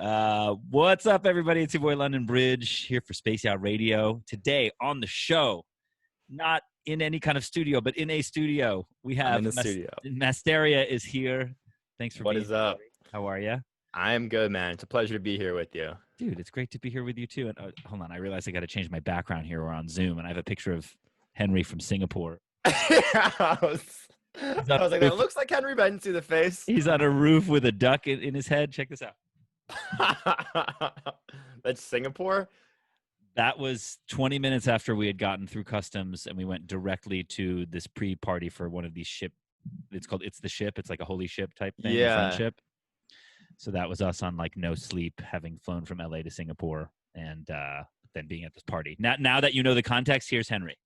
What's up, everybody? It's your boy LondonBridge here for Space Yacht Radio. Today on the show, not in any kind of studio, but in a studio, we have in the studio. Masteria is here. Thanks for What being is up? here. How are you? I am good, man. It's a pleasure to be here with you. Dude, it's great to be here with you, too. And hold on, I realize I got to change my background here. We're on Zoom, and I have a picture of Henry from Singapore. I was like, that looks like Henry, but I didn't see the face. He's on a roof with a duck in his head. Check this out. That's Singapore? That was 20 minutes after we had gotten through customs, and we went directly to this pre-party for one of these ship. It's the ship. It's like a holy ship type thing. Yeah. Friendship. So that was us on like no sleep, having flown from LA to Singapore, and then being at this party. Now that you know the context, here's Henry.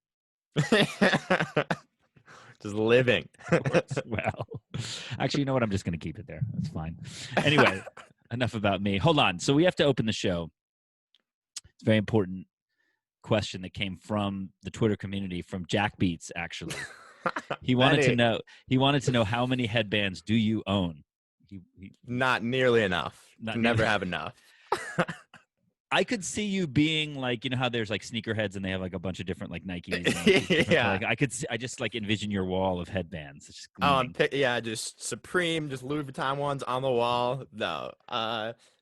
Just living. Well, actually, you know what? I'm just going to keep it there. That's fine. Anyway, enough about me. Hold on. So we have to open the show. It's a very important question that came from the Twitter community, from Jack Beats, actually. He wanted to know how many headbands do you own? Not nearly enough. Never have enough. I could see you being like, you know how there's like sneakerheads and they have like a bunch of different like Nikes. Yeah. I just like envision your wall of headbands. It's just just Supreme, just Louis Vuitton ones on the wall. No,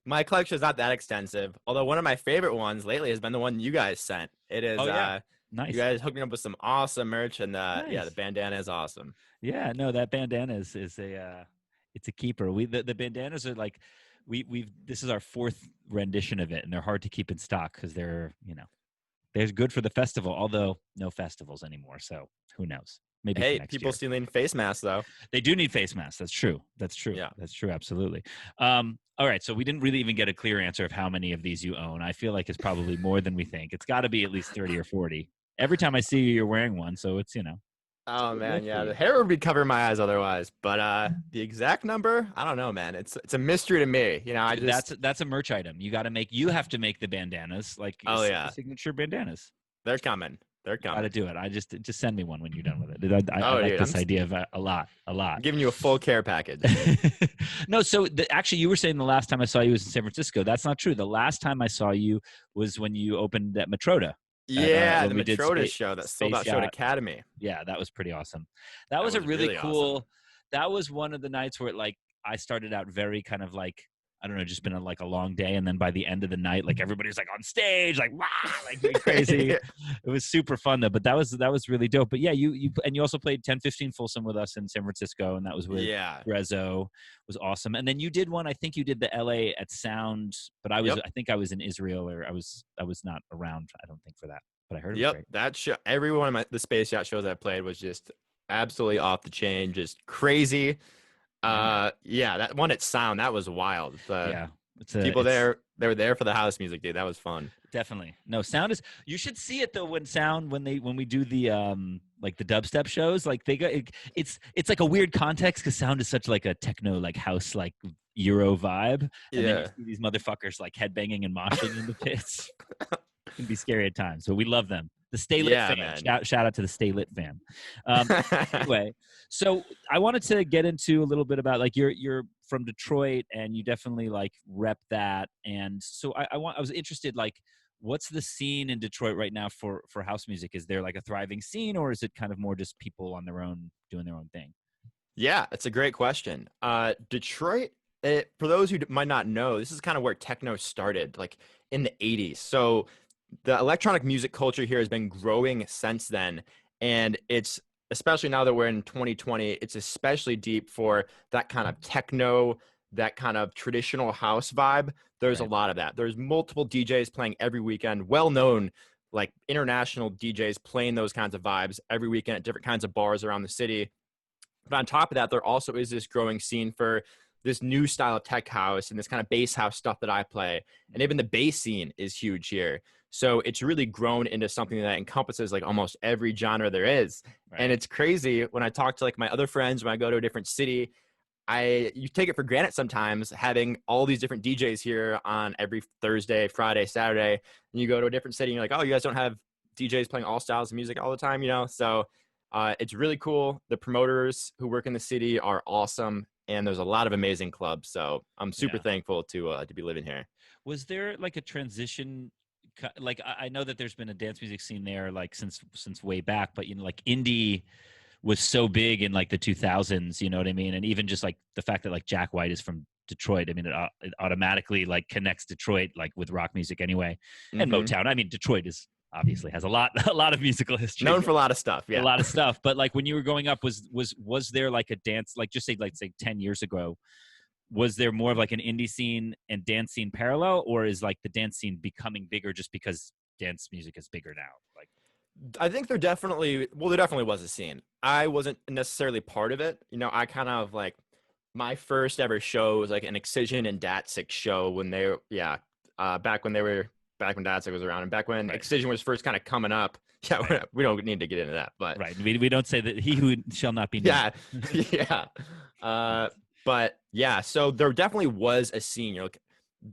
my collection is not that extensive. Although one of my favorite ones lately has been the one you guys sent. It is. Nice. You guys hooked me up with some awesome merch, and nice. Yeah, the bandana is awesome. Yeah, no, that bandana is it's a keeper. The bandanas are like. This is our fourth rendition of it, and they're hard to keep in stock because they're good for the festival, although no festivals anymore, so who knows. Maybe people still need face masks, though. They do need face masks. That's true. Yeah, that's true. Absolutely. All right, so we didn't really even get a clear answer of how many of these you own. I feel like it's probably more than we think. It's got to be at least 30 or 40. Every time I see you, you're wearing one, so it's Oh man, yeah, the hair would be covering my eyes otherwise. But the exact number, I don't know, man. It's a mystery to me. That's a merch item. You have to make the bandanas, like signature bandanas. They're coming. Got to do it. I just send me one when you're done with it. I like this idea of a lot. I'm giving you a full care package. No, so actually, you were saying the last time I saw you was in San Francisco. That's not true. The last time I saw you was when you opened at Matroda. Yeah, the Matroda show, that sold out show at Academy. Yeah, that was pretty awesome. That was a really cool. Awesome. That was one of the nights where I started out very kind of like, I don't know, just been a long day, and then by the end of the night, like everybody was like on stage, like wow, like going crazy. It was super fun though, but that was really dope. But yeah, you also played 1015 Folsom with us in San Francisco, and that was with Rezo. Was awesome. And then you did one. I think you did the LA at Sound, but I think I was in Israel, or I was not around. I don't think for that, but I heard it was great. That show, every one of the Space Yacht shows I played was just absolutely off the chain, just crazy. That one at Sound, that was wild. They were there for the house music, dude. That was fun. Definitely. No, Sound is, you should see it though, when we do the like the dubstep shows, like it's like a weird context because Sound is such like a techno, like house, like Euro vibe. And then you see these motherfuckers like headbanging and moshing in the pits. It can be scary at times, but we love them. The Stay Lit fam. Shout out to the Stay Lit fam. Anyway, so I wanted to get into a little bit about like you're from Detroit and you definitely like rep that. And so I was interested, like, what's the scene in Detroit right now for house music? Is there like a thriving scene, or is it kind of more just people on their own doing their own thing? Yeah, it's a great question. Detroit, for those who might not know, this is kind of where techno started, like in the 80s. So the electronic music culture here has been growing since then. And it's, especially now that we're in 2020, it's especially deep for that kind of techno, that kind of traditional house vibe. There's a lot of that. There's multiple DJs playing every weekend, well-known, like international DJs playing those kinds of vibes every weekend at different kinds of bars around the city. But on top of that, there also is this growing scene for this new style of tech house and this kind of bass house stuff that I play. And even the bass scene is huge here. So it's really grown into something that encompasses like almost every genre there is. Right. And it's crazy when I talk to like my other friends, when I go to a different city, you take it for granted sometimes having all these different DJs here on every Thursday, Friday, Saturday, and you go to a different city and you're like, oh, you guys don't have DJs playing all styles of music all the time, So it's really cool. The promoters who work in the city are awesome. and there's a lot of amazing clubs. So I'm super Yeah. thankful to be living here. Was there like a transition? Like I know that there's been a dance music scene there, like since way back, but you know, like indie was so big in like the 2000s. You know what I mean? And even just like the fact that like Jack White is from Detroit. I mean, it automatically like connects Detroit like with rock music anyway, and Hmm. Motown. I mean, Detroit is obviously has a lot a lot of musical history, Known for a lot of stuff. a Yeah. lot of stuff. But like when you were growing up, was there like a dance, like just say like say 10 years ago, was there more of like an indie scene and dance scene parallel, or is like the dance scene becoming bigger just because dance music is bigger now? Like, I think there definitely was a scene. I wasn't necessarily part of it. You know, I kind of like my first ever show was like an Excision and Datsik show when they were, yeah, back when Datsik was around and back when right, Excision was first kind of coming up. Yeah, right, we don't need to get into that, but right. We don't say that he who shall not be named. yeah, yeah. But yeah, so there definitely was a scene. You're like,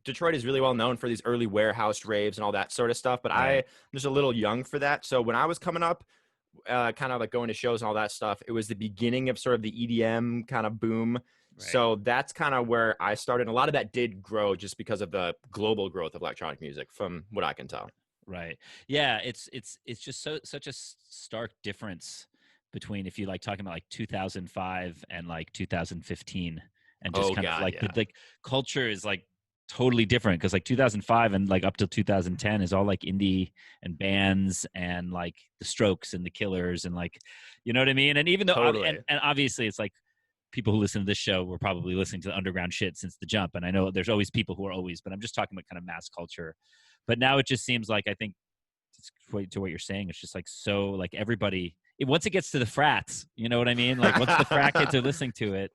Detroit is really well known for these early warehouse raves and all that sort of stuff, but I'm Right, just a little young for that. So when I was coming up, kind of like going to shows and all that stuff, it was the beginning of sort of the EDM kind of boom. right, So that's kind of where I started. And a lot of that did grow just because of the global growth of electronic music, from what I can tell. right. Yeah, it's just such a stark difference between if you like talking about like 2005 and like 2015, and just Oh kind of God, like the yeah, like culture is like totally different because like 2005 and like up till 2010 is all like indie and bands and like the Strokes and the Killers and like, you know what I mean? And even though totally. and obviously it's like people who listen to this show were probably listening to the underground shit since the jump, and I know there's always people who are always, but I'm just talking about kind of mass culture. But now it just seems like, I think to what you're saying, it's just like so like everybody once it gets to the frats, you know what I mean? Like once the frat kids are listening to it,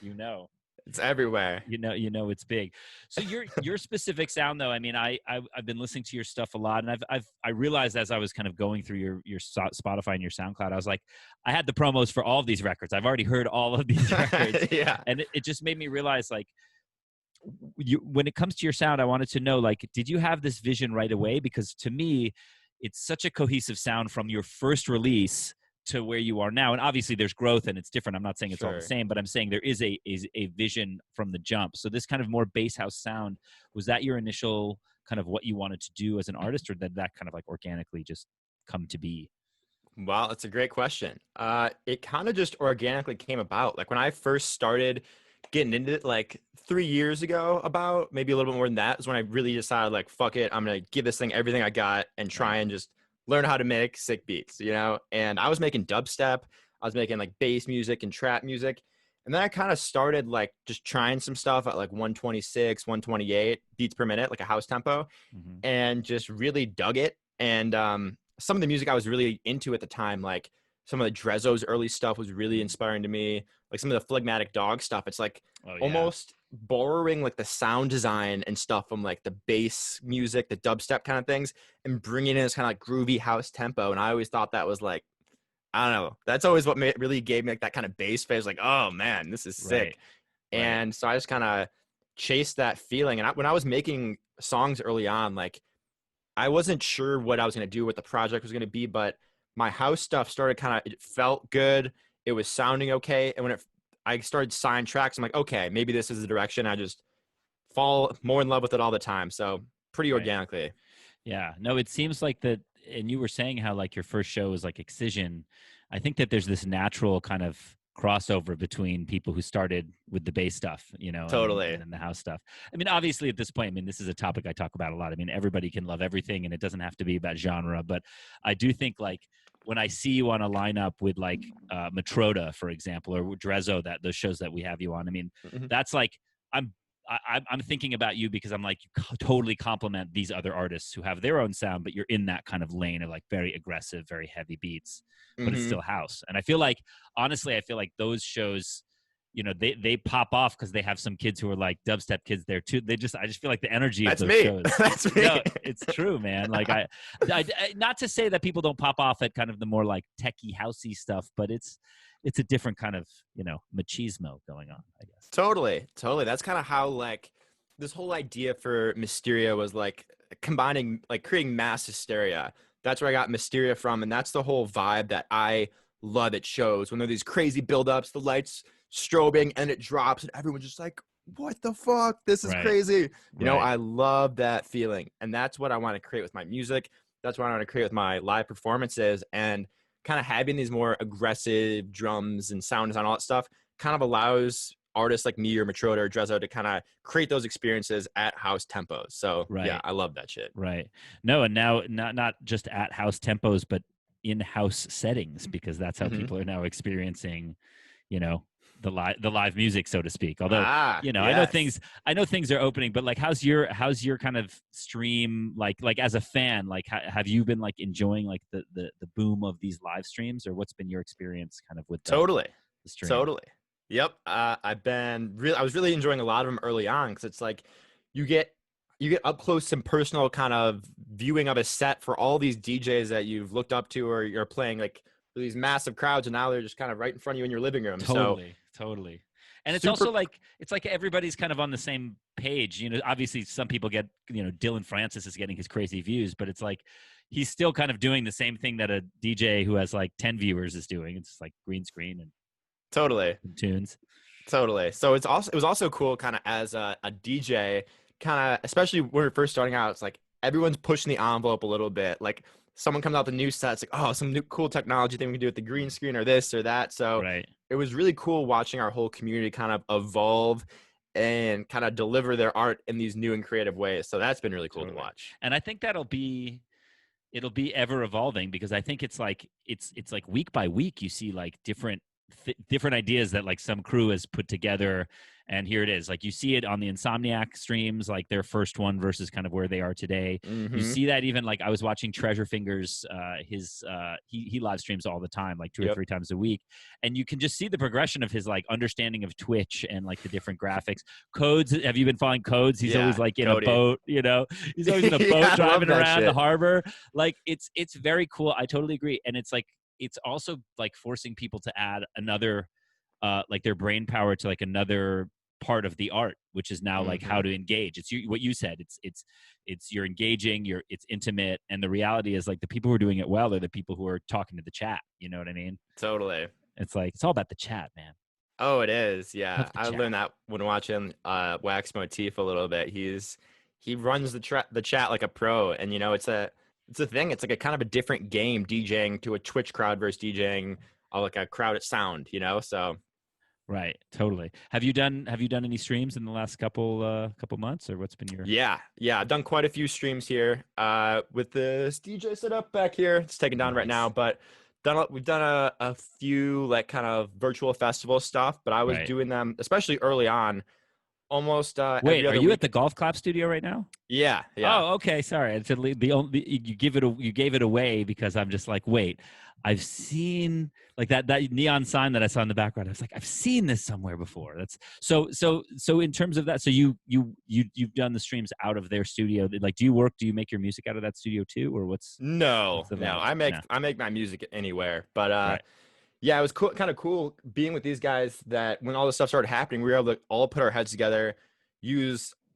you know, It's everywhere. you know it's big. So your specific sound though, I mean, I've been listening to your stuff a lot, and I realized as I was kind of going through your Spotify and your SoundCloud, I was like, I had the promos for all of these records, I've already heard all of these records. Yeah, And it just made me realize like, when it comes to your sound, I wanted to know, like, did you have this vision right away? Because to me, it's such a cohesive sound from your first release to where you are now. And obviously there's growth and it's different. I'm not saying it's all the sure. same, but I'm saying there is a vision from the jump. So this kind of more bass house sound, was that your initial kind of what you wanted to do as an artist, or did that kind of like organically just come to be? Well, it's a great question. It kind of just organically came about. Like when I first started getting into it, like 3 years ago, about maybe a little bit more than that, is when I really decided, like, fuck it, I'm gonna give this thing everything I got and try Right. and just learn how to make sick beats, you know? And I was making dubstep, I was making like bass music and trap music. And then I kind of started like just trying some stuff at like 126, 128 beats per minute, like a house tempo, Mm-hmm. and just really dug it. And some of the music I was really into at the time, like some of the Drezzo's early stuff was really inspiring to me. Like some of the Phlegmatic Dog stuff, it's like Oh yeah. almost borrowing like the sound design and stuff from like the bass music, the dubstep kind of things, and bringing in this kind of like groovy house tempo. And I always thought that was like, I don't know, that's always what really gave me like that kind of bass phase. Like, oh man, this is Right. sick. Right. And so I just kind of chased that feeling. And when I was making songs early on, like I wasn't sure what I was going to do, what the project was going to be, but my house stuff started kind of, it felt good. It was sounding okay. And I started signing tracks, I'm like, okay, maybe this is the direction. I just fall more in love with it all the time. So pretty Right. organically. Yeah, no, it seems like that. And you were saying how like your first show was like Excision. I think that there's this natural kind of crossover between people who started with the bass stuff, you know, and Totally. then the house stuff. I mean, obviously at this point, I mean, this is a topic I talk about a lot. I mean, everybody can love everything and it doesn't have to be about genre, but I do think like when I see you on a lineup with like Matroda, for example, or Drezzo, that those shows that we have you on, I mean, Mhm. that's like, I'm I'm thinking about you because I'm like, you totally complement these other artists who have their own sound, but you're in that kind of lane of like very aggressive, very heavy beats, but it's Mhm. still house. And I feel like, honestly, I feel like those shows, you know, they pop off because they have some kids who are like dubstep kids there too. I just feel like the energy of That's those me. shows. That's me. No, it's true, man. Like not to say that people don't pop off at kind of the more like techie housey stuff, but it's a different kind of, you know, machismo going on, I guess. Totally. Totally. That's kind of how like this whole idea for Mysteria was like combining, like creating mass hysteria. That's where I got Mysteria from. And that's the whole vibe that I love at shows when there are these crazy buildups, the lights strobing, and it drops, and everyone's just like, what the fuck? This is Right. crazy. You know, Right. I love that feeling. And that's what I want to create with my music. That's what I want to create with my live performances. And kind of having these more aggressive drums and sounds and all that stuff kind of allows artists like me or Matroda or Drezzo to kind of create those experiences at house tempos. So yeah, Right. I love that shit. Right. No, and now not just at house tempos, but in house settings, because that's how Hmm. people are now experiencing, you know, the live music, so to speak. Although, Ah, you know, yes. I know things are opening, but like, how's your kind of stream, like as a fan, like have you been like enjoying like the boom of these live streams, or what's been your experience kind of with Totally. the stream? Totally. Yep. I was really enjoying a lot of them early on because it's like you get you get up close and personal kind of viewing of a set for all these DJs that you've looked up to or you're playing like for these massive crowds, and now they're just kind of right in front of you in your living room. So Totally, totally. And it's also super like it's like everybody's kind of on the same page. You know, obviously some people get, you know, Dylan Francis is getting his crazy views, but it's like he's still kind of doing the same thing that a DJ who has like 10 viewers is doing. It's like green screen totally. and tunes. Totally. So it was also cool kind of as a DJ, kind of especially when we are first starting out, it's like everyone's pushing the envelope a little bit. Like someone comes out with a new set, it's like, oh, some new cool technology thing we can do with the green screen or this or that. So Right. it was really cool watching our whole community kind of evolve and kind of deliver their art in these new and creative ways. So that's been really cool to Totally. watch. And I think it'll be ever evolving, because I think it's like it's like week by week you see like different ideas that like some crew has put together, and here it is. Like you see it on the Insomniac streams, like their first one versus kind of where they are today. You Mm-hmm. see that even like I was watching Treasure Fingers, his he live streams all the time, like two or Yep. three times a week, and you can just see the progression of his like understanding of Twitch and like the different graphics. Codes, have you been following Codes? He's always Yeah, like in a Cody. boat, you know, he's always in a boat Yeah, I love driving that around the shit. harbor. Like it's very cool. I totally agree. And it's like it's also like forcing people to add another like their brain power to like another part of the art, which is now like how Mm-hmm. to engage. It's what you said. It's you're engaging, it's intimate, and the reality is like the people who are doing it well are the people who are talking to the chat. You know what I mean? Totally. It's like it's all about the chat, man. Oh, it is. Yeah. Love the I chat. learned that when watching Wax Motif a little bit. He runs the chat like a pro, and you know, it's a thing. It's like a kind of a different game DJing to a Twitch crowd versus DJing like a crowd at sound, you know? So, Right, totally. Have you done any streams in the last couple months, or what's been your yeah. Yeah, I've done quite a few streams here with this DJ setup back here. It's taken down right now, nice? but we've done a few like kind of virtual festival stuff, but I was Right. doing them especially early on almost Wait, every are other you at week. the golf clap studio right now? Yeah, yeah. Oh, okay. Sorry. It's the only you gave it away because I'm just like, wait, I've seen like that neon sign that I saw in the background. I was like, I've seen this somewhere before. That's so in terms of that. So you've done the streams out of their studio. Like, do you make your music out of that studio too, or No, what's the no. vibe? I No. make my music anywhere. But Right. yeah, it was cool, kind of cool being with these guys that when all this stuff started happening, we were able to all put our heads together,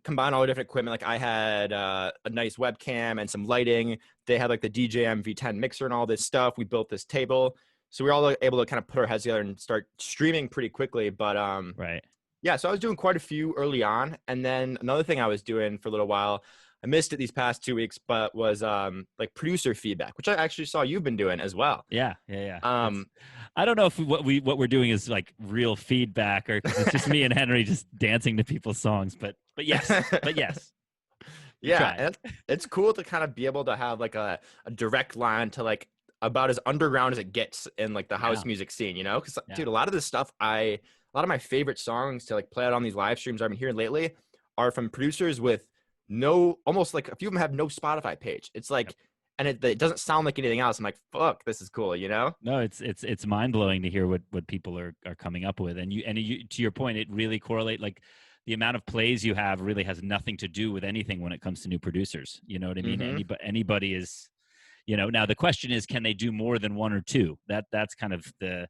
combine all the different equipment. Like I had a nice webcam and some lighting. They had like the DJM V10 mixer and all this stuff. We built this table. So we were all like, able to kind of put our heads together and start streaming pretty quickly. But Right. yeah, so I was doing quite a few early on. And then another thing I was doing for a little while, I missed it these past 2 weeks, but was like producer feedback, which I actually saw you've been doing as well. Yeah. Yeah. Yeah. It's. Um, I don't know if what we're doing is like real feedback, or because it's just me and Henry just dancing to people's songs. But yes. But yes. We yeah, tried. and it's cool to kind of be able to have like a direct line to like about as underground as it gets in like the Yeah. house music scene, you know? Because Yeah. dude, a lot of my favorite songs to like play out on these live streams I've been hearing lately are from producers with no, almost like a few of them have no Spotify page. It's like, and it doesn't sound like anything else. I'm like, fuck, this is cool, you know? No, it's mind blowing to hear what people are coming up with, and you to your point, it really correlate like the amount of plays you have really has nothing to do with anything when it comes to new producers. You know what I mean? Mm-hmm. Anybody is, you know. Now the question is, can they do more than one or two? That's kind of the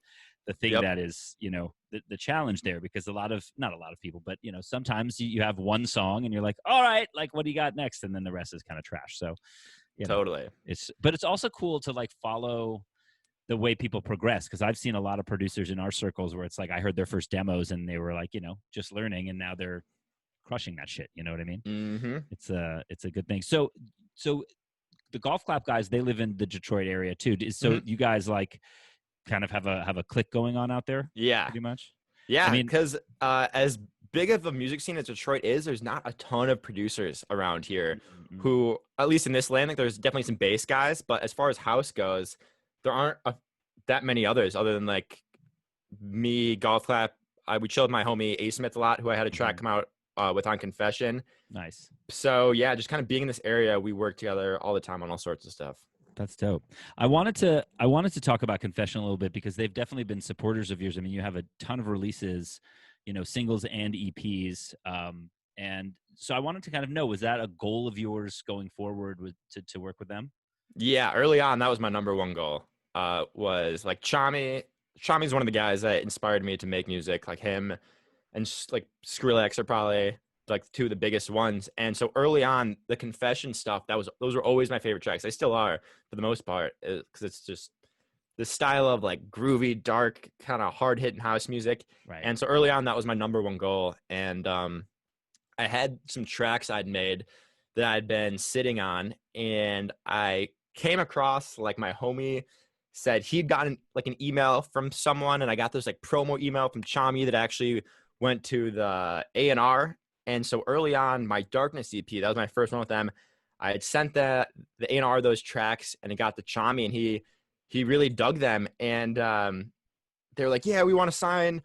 thing Yep. that is, you know, the challenge there, because not a lot of people, but you know, sometimes you have one song and you're like, all right, like what do you got next, and then the rest is kind of trash. So you know, Totally. but it's also cool to like follow the way people progress. Because I've seen a lot of producers in our circles where it's like I heard their first demos and they were like, just learning, and now they're crushing that shit. You know what I mean? Mm-hmm. It's a good thing. So the Golf Clap guys, they live in the Detroit area too. So Mm-hmm. you guys like kind of have a click going on out there, Yeah. pretty much. I Yeah, mean, because as big of a music scene as Detroit is, there's not a ton of producers around here who, at least in this land, like there's definitely some bass guys, but as far as house goes, there aren't that many others other than like me, Golf Clap. We chilled with my homie A Smith a lot, who I had a track come out with on Confession. Nice. So yeah, just kind of being in this area, we work together all the time on all sorts of stuff. That's dope. I wanted to talk about Confession a little bit because they've definitely been supporters of yours. I mean, you have a ton of releases, singles and EPs. And so I wanted to kind of know, was that a goal of yours going forward to work with them? Yeah, early on, that was my number one goal. Was like Chami. Chami's one of the guys that inspired me to make music. Like him and like Skrillex are probably like two of the biggest ones. And so early on, the Confession stuff, those were always my favorite tracks. They still are for the most part, because it's just the style of like groovy, dark, kind of hard hitting house music. Right. And so early on, that was my number one goal. And I had some tracks I'd made that I'd been sitting on, and I came across like my homie said he'd gotten like an email from someone, and I got this like promo email from Chami that actually went to the A&R. And so early on, my Darkness EP, that was my first one with them. I had sent the A&R those tracks, and it got to Chami, and he really dug them. And they were like, "Yeah, we want to sign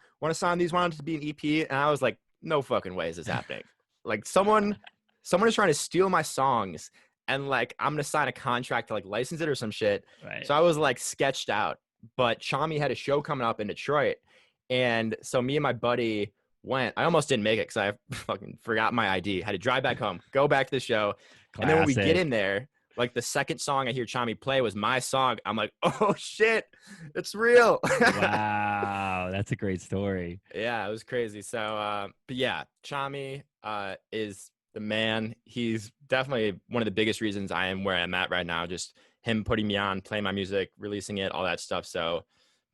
these. Want it to be an EP?" And I was like, "No fucking way is this happening." Like someone is trying to steal my songs, and like I'm gonna sign a contract to like license it or some shit. Right. So I was like sketched out. But Chami had a show coming up in Detroit, and so me and my buddy went. I almost didn't make it because I fucking forgot my ID. Had to drive back home, go back to the show. Classic. And then when we get in there, like the second song I hear Chami play was my song. I'm like, oh shit, it's real. Wow, that's a great story. Yeah, it was crazy. So, but yeah, Chami is the man. He's definitely one of the biggest reasons I am where I'm at right now. Just him putting me on, playing my music, releasing it, all that stuff. So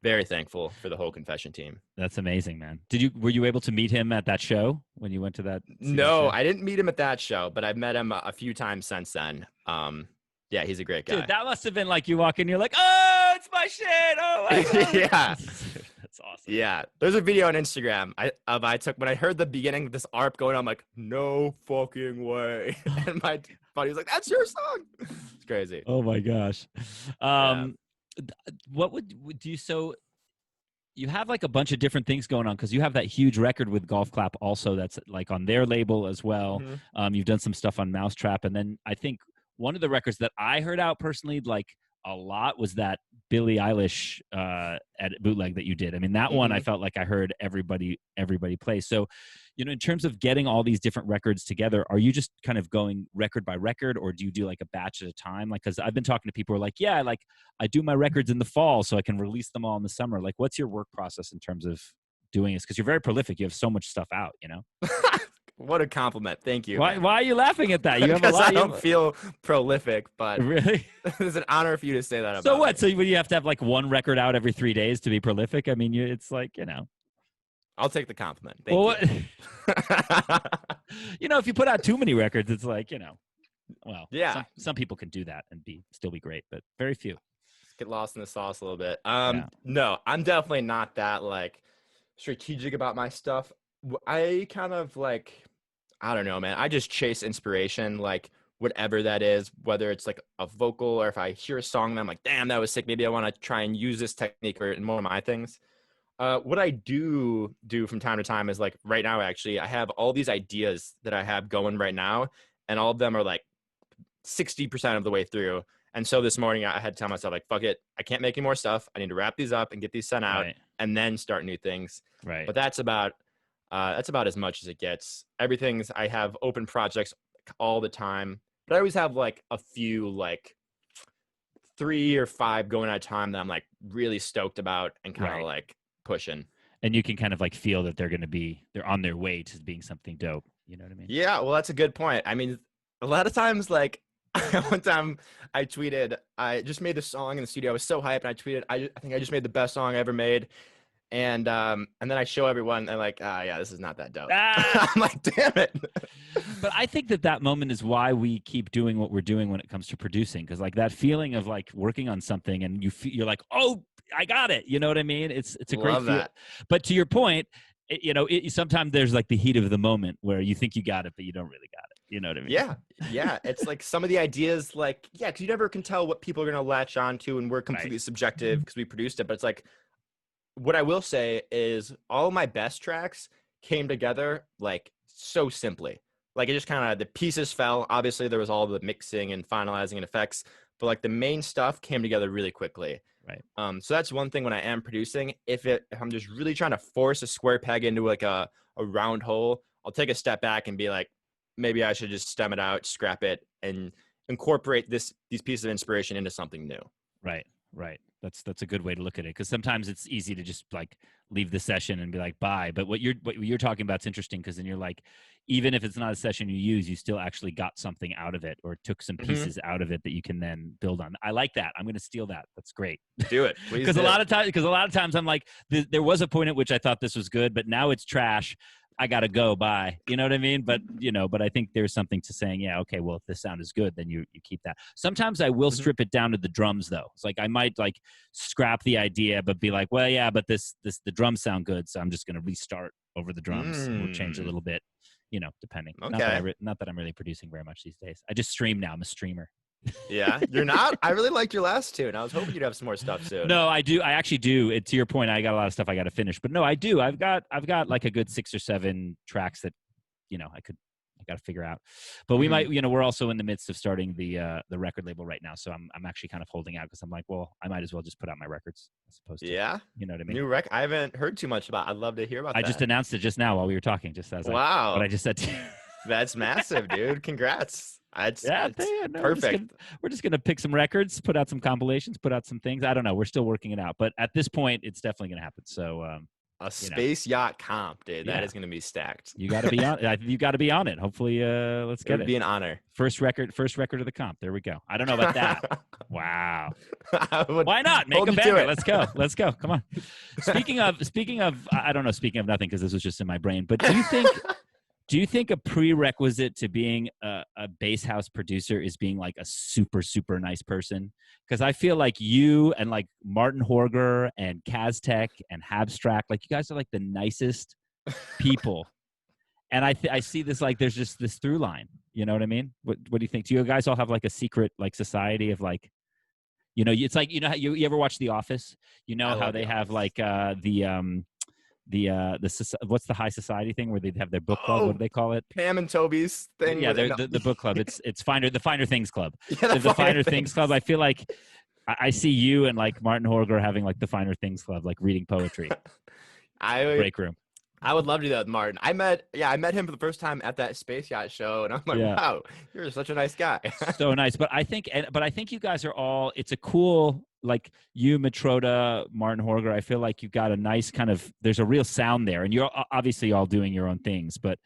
very thankful for the whole Confession team. That's amazing, man. Were you able to meet him at that show when you went to that? No, I didn't meet him at that show, but I've met him a few times since then. Yeah, he's a great guy. Dude, that must have been like you walk in, you're like, oh, it's my shit. Oh my God. Yeah. That's awesome. Yeah. There's a video on Instagram I took when I heard the beginning of this ARP going on, I'm like, no fucking way. And my buddy was like, that's your song. It's crazy. Oh my gosh. What would you, so you have like a bunch of different things going on because you have that huge record with Golf Clap also that's like on their label as well. Mm-hmm. You've done some stuff on Mousetrap, and then I think one of the records that I heard out personally like a lot was that Billie Eilish bootleg that you did. I mean, that one I felt like I heard everybody play. So, in terms of getting all these different records together, are you just kind of going record by record, or do you do like a batch at a time? Like, because I've been talking to people who are like, yeah, like I do my records in the fall so I can release them all in the summer. Like, what's your work process in terms of doing this? Because you're very prolific. You have so much stuff out, What a compliment. Thank you. Why are you laughing at that? You have a Because lot. I don't feel prolific, but Really? it's an honor for you to say that about So what? me. So you have to have like one record out every 3 days to be prolific? I mean, it's like, I'll take the compliment. Thank you. If you put out too many records, it's like, well, yeah. Some people can do that and still be great, but very few. Get lost in the sauce a little bit. No, I'm definitely not that like strategic about my stuff. I kind of like, I don't know, man. I just chase inspiration, like whatever that is, whether it's like a vocal or if I hear a song and I'm like, damn, that was sick. Maybe I want to try and use this technique or in one of my things. What I do from time to time is like right now, actually, I have all these ideas that I have going right now, and all of them are like 60% of the way through. And so this morning I had to tell myself like, fuck it. I can't make any more stuff. I need to wrap these up and get these sent out and then start new things. Right. But that's about as much as it gets. I have open projects all the time, but I always have like a few, like 3 or 5 going at a time that I'm like really stoked about and kind of like pushing. And you can kind of like feel that they're on their way to being something dope. You know what I mean? Yeah. Well, that's a good point. I mean, a lot of times like one time I tweeted, I just made this song in the studio. I was so hyped, and I tweeted, I think I just made the best song I ever made. And then I show everyone, and they're like, yeah, this is not that dope. Ah! I'm like, damn it. But I think that moment is why we keep doing what we're doing when it comes to producing, because like that feeling of like working on something and you're like, oh, I got it. You know what I mean? It's a great Love feel. that. But to your point, sometimes there's like the heat of the moment where you think you got it, but you don't really got it. You know what I mean? Yeah. It's like some of the ideas, like, yeah, because you never can tell what people are going to latch on to, and we're completely subjective because we produced it. But it's like, what I will say is all my best tracks came together like so simply. Like it just kind of, the pieces fell. Obviously, there was all the mixing and finalizing and effects, but like the main stuff came together really quickly. Right. So that's one thing when I am producing. If I'm just really trying to force a square peg into like a round hole, I'll take a step back and be like, maybe I should just stem it out, scrap it, and incorporate these pieces of inspiration into something new. Right. That's a good way to look at it, because sometimes it's easy to just like leave the session and be like, bye. But what you're talking about is interesting, because then you're like, even if it's not a session you use, you still actually got something out of it or took some pieces out of it that you can then build on. I like that. I'm going to steal that. That's great. Do it, please. Because a lot of times I'm like, there was a point at which I thought this was good, but now it's trash. I gotta go. Bye. You know what I mean? But but I think there's something to saying, yeah, okay, well, if this sound is good, then you keep that. Sometimes I will strip it down to the drums, though. It's like I might like scrap the idea, but be like, well, yeah, but the drums sound good, so I'm just gonna restart over the drums. We'll change a little bit, depending. Okay. Not that I'm really producing very much these days. I just stream now. I'm a streamer. Yeah, you're not? I really liked your last tune. I was hoping you'd have some more stuff soon. No, I do. I actually do. To your point, I got a lot of stuff I got to finish. But no, I do. I've got like a good 6 or 7 tracks that, I got to figure out. But we might, we're also in the midst of starting the record label right now. So I'm actually kind of holding out, because I'm like, well, I might as well just put out my records as opposed to, you know what I mean? New record. I haven't heard too much about. I'd love to hear about that. I just announced it just now while we were talking, just as wow. what I just said to you. That's massive, dude. Congrats. It's perfect. We're just gonna pick some records, put out some compilations, put out some things. I don't know. We're still working it out, but at this point, it's definitely gonna happen. So a space yacht comp, dude. That is gonna be stacked. You got to be on. You got to be on it. Hopefully, let's get it. It'd be an honor. First record of the comp. There we go. I don't know about that. Wow. Why not make a banger? Let's go. Come on. Speaking of, I don't know. Speaking of nothing, because this was just in my brain. But do you think a prerequisite to being a bass house producer is being like a super, super nice person? Because I feel like you and like Martin Horger and Kaztech and Habstract, like you guys are like the nicest people. And I see this, like there's just this through line. You know what I mean? What do you think? Do you guys all have like a secret like society of like, it's like, how you ever watch The Office? You know how they have like what's the high society thing where they have their book club? What do they call it? Pam and Toby's thing. Yeah, the book club. It's the Finer Things Club. Yeah, the Finer Things Club. I feel like I see you and like Martin Horger having like the Finer Things Club, like reading poetry. Break room. I would love to do that with Martin. I met him for the first time at that Space Yacht show, and I'm like, wow, you're such a nice guy. So nice. But I think you guys are all. It's a cool, like you, Matroda, Martin Horger. I feel like you've got a nice kind of. There's a real sound there, and you're obviously all doing your own things. But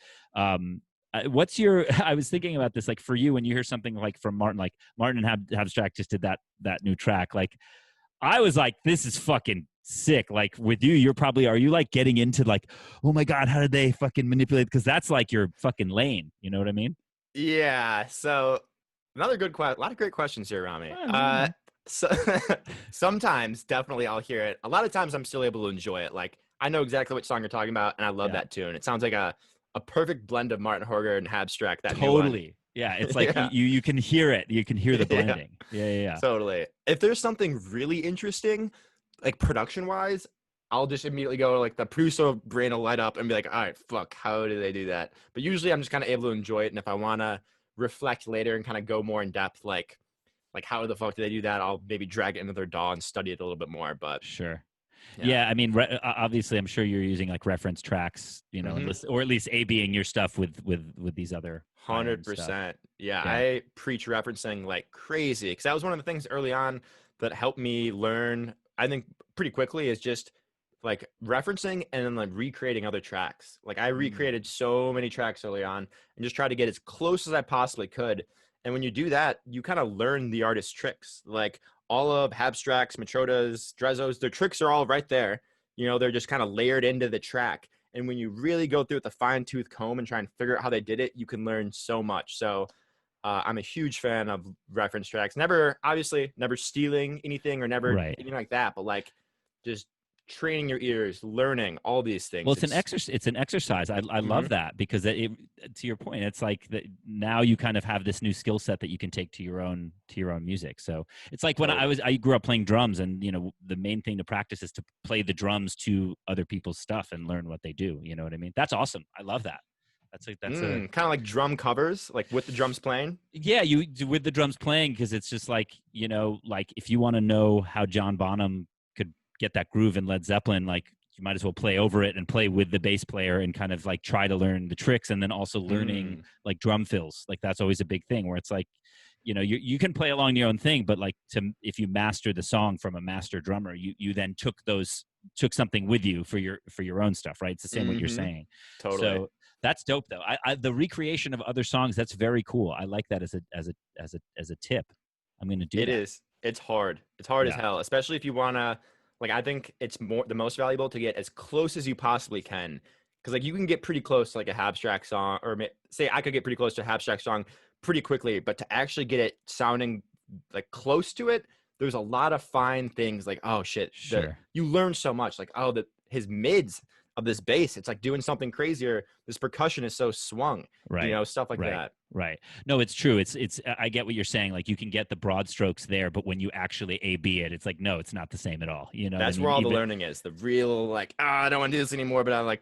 what's your? I was thinking about this, like for you, when you hear something like from Martin, like Martin and Habstract just did that new track, like. I was like, this is fucking sick. Like with you, are you like getting into like, oh my God, how did they fucking manipulate? Because that's like your fucking lane. You know what I mean? Yeah. So another good question. A lot of great questions here, Rami. So sometimes definitely I'll hear it. A lot of times I'm still able to enjoy it. Like I know exactly which song you're talking about, and I love that tune. It sounds like a perfect blend of Martin Horger and Habstract. That totally. Yeah, it's like you can hear it. You can hear the blending. Yeah. Totally. If there's something really interesting, like production-wise, I'll just immediately go like the producer brain will light up and be like, all right, fuck, how did they do that? But usually I'm just kind of able to enjoy it. And if I want to reflect later and kind of go more in depth, like how the fuck did they do that? I'll maybe drag it into their DAW and study it a little bit more. But sure. Yeah, I mean, obviously, I'm sure you're using like reference tracks, or at least A/Bing your stuff with these other 100%. Yeah, I preach referencing like crazy, because that was one of the things early on that helped me learn. I think pretty quickly is just like referencing and then like recreating other tracks. Like I recreated so many tracks early on and just tried to get as close as I possibly could. And when you do that, you kind of learn the artist's tricks. Like all of Abstract's, Matroda's, Drezzo's, their tricks are all right there. You know, they're just kind of layered into the track. And when you really go through with a fine tooth comb and try and figure out how they did it, you can learn so much. So I'm a huge fan of reference tracks. Obviously, never stealing anything or never Right. anything like that, but like just training your ears, learning all these things. Well, it's an exercise. I love that because to your point, it's like that now you kind of have this new skill set that you can take to your own music. So it's like when I grew up playing drums, and you know, the main thing to practice is to play the drums to other people's stuff and learn what they do. You know what I mean? That's awesome. I love that. That's kind of like drum covers, like with the drums playing. Yeah, you with the drums playing, because it's just like, you know, like if you want to know how John Bonham could get that groove in Led Zeppelin, like you might as well play over it and play with the bass player and kind of like try to learn the tricks, and then also learning like drum fills. Like that's always a big thing where it's like, you know, you can play along your own thing, but like if you master the song from a master drummer, you then took something with you for your own stuff, right? It's the same what you're saying. Totally. So that's dope though. The recreation of other songs, that's very cool. I like that as a tip. I'm gonna do it. That. It is. It's hard. It's hard as hell, especially if you wanna. Like, I think it's the most valuable to get as close as you possibly can, because like you can get pretty close to like a Abstract song, or say I could get pretty close to a Abstract song pretty quickly, but to actually get it sounding like close to it, there's a lot of fine things. Like, oh shit, sure. You learn so much. Like, oh, his mids of this bass, it's like doing something crazier. This percussion is so swung, right? You know, stuff like that. Right. No, it's true. It's. I get what you're saying. Like you can get the broad strokes there, but when you actually A/B it, it's like, no, it's not the same at all. You know, that's where all the learning is. The real like, I don't want to do this anymore, but I like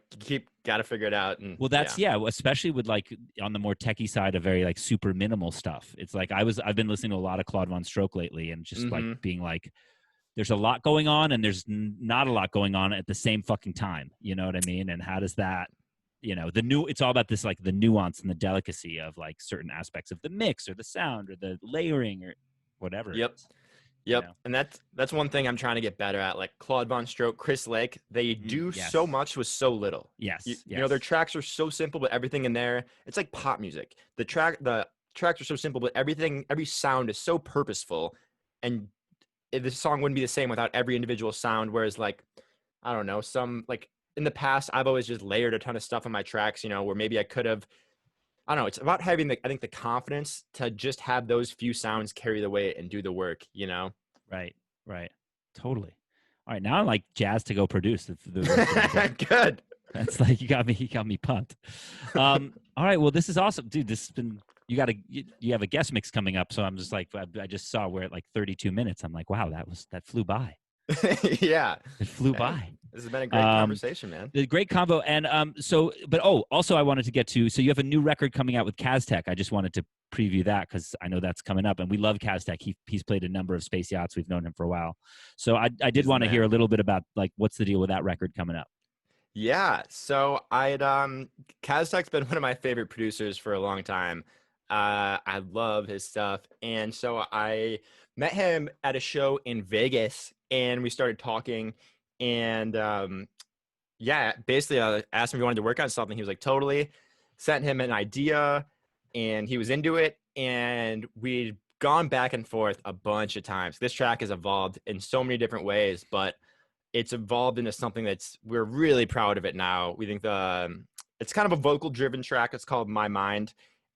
gotta figure it out. And well, that's especially with like on the more techie side of very like super minimal stuff. It's like I've been listening to a lot of Claude Von Stroke lately, and just like being like, there's a lot going on and there's not a lot going on at the same fucking time. You know what I mean? And how does that, you know, it's all about this, like the nuance and the delicacy of like certain aspects of the mix or the sound or the layering or whatever. Yep. You know? And that's one thing I'm trying to get better at. Like Claude Von Stroke, Chris Lake, they do so much with so little. Yes. You know, their tracks are so simple, but everything in there, it's like pop music. The tracks are so simple, but every sound is so purposeful, and the song wouldn't be the same without every individual sound. Whereas like, I don't know, some like in the past, I've always just layered a ton of stuff on my tracks, you know, where maybe I could have, I don't know. It's about having I think the confidence to just have those few sounds carry the weight and do the work, you know? Right. Totally. All right. Now I'm like jazzed to go produce. Good. That's like, you got me pumped. All right. Well, this is awesome, dude. This has been, you have a guest mix coming up. So I'm just like, I just saw we're at like 32 minutes. I'm like, wow, that flew by. Yeah. It flew by. This has been a great conversation, man. A great combo. And also I wanted to get to, so you have a new record coming out with Kaztech. I just wanted to preview that because I know that's coming up, and we love Kaztech. He's played a number of Space Yachts. We've known him for a while. So I did want to hear a little bit about like, what's the deal with that record coming up? Yeah. So Kaztech's been one of my favorite producers for a long time. I love his stuff. And so I met him at a show in Vegas, and we started talking, and basically I asked him if he wanted to work on something. He was like, totally. Sent him an idea, and he was into it, and we'd gone back and forth a bunch of times. This track has evolved in so many different ways, but it's evolved into something we're really proud of it now. We think it's kind of a vocal driven track. It's called My Mind.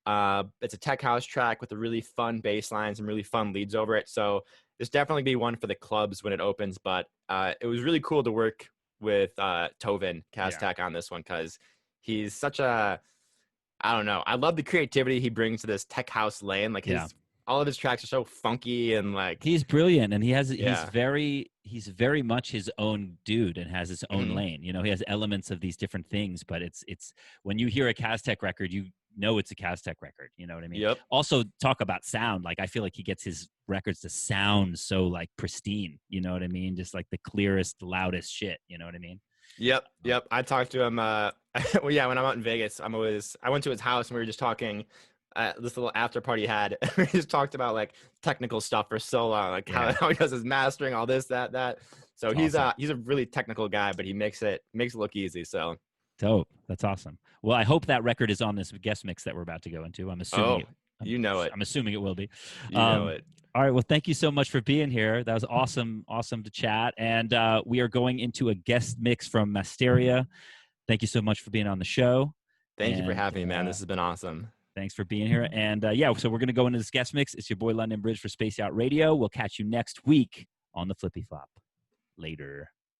It's a tech house track with a really fun bass lines and really fun leads over it. So this definitely be one for the clubs when it opens, but it was really cool to work with Tovin Kaztech on this one, because he's such a, I don't know, I love the creativity he brings to this tech house lane. Like all of his tracks are so funky, and like he's brilliant, and he's very much his own dude and has his own lane. You know, he has elements of these different things, but it's when you hear a Kaztech record, you know it's a Kaztech record. You know what I mean? Yep. Also, talk about sound. Like I feel like he gets his records to sound so like pristine. You know what I mean? Just like the clearest, loudest shit. You know what I mean? Yep. I talked to him. When I'm out in Vegas, I went to his house, and we were just talking. This little after party he had. We just talked about like technical stuff for so long, like how he does his mastering, all this, that. So he's a really technical guy, but he makes it look easy. So dope. That's awesome. Well, I hope that record is on this guest mix that we're about to go into. I'm assuming. You know it. I'm assuming it will be. You know it. All right. Well, thank you so much for being here. That was awesome. Awesome to chat. And we are going into a guest mix from Masteria. Thank you so much for being on the show. Thank you for And, having me, man. This has been awesome. Thanks for being here. And yeah, so we're going to go into this guest mix. It's your boy London Bridge for Space Yacht Radio. We'll catch you next week on the Flippy Flop. Later.